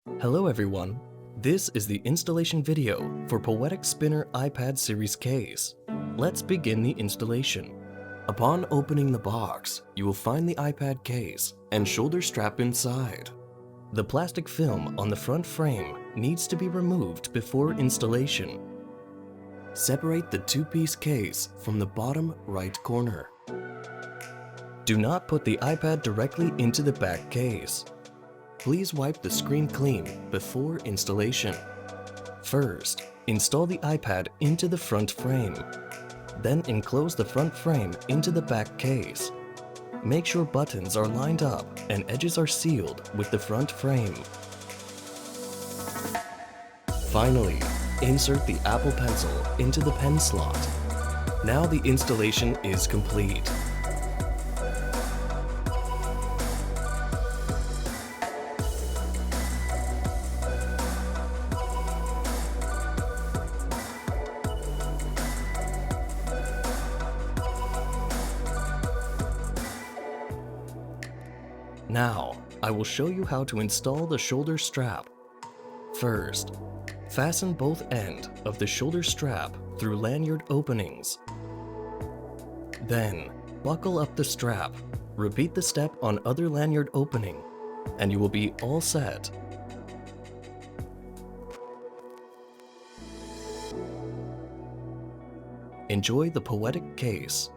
Hello everyone, this is the installation video for Poetic Spinner iPad series case. Let's begin the installation. Upon opening the box, you will find the iPad case and shoulder strap inside. The plastic film on the front frame needs to be removed before installation. Separate the two-piece case from the bottom right corner. Do not put the iPad directly into the back case. Please wipe the screen clean before installation. First, install the iPad into the front frame. Then enclose the front frame into the back case. Make sure buttons are lined up and edges are sealed with the front frame. Finally, insert the Apple Pencil into the pen slot. Now the installation is complete. Now, I will show you how to install the shoulder strap. First, fasten both ends of the shoulder strap through lanyard openings. Then, buckle up the strap. Repeat the step on other lanyard opening, and you will be all set. Enjoy the Poetic case.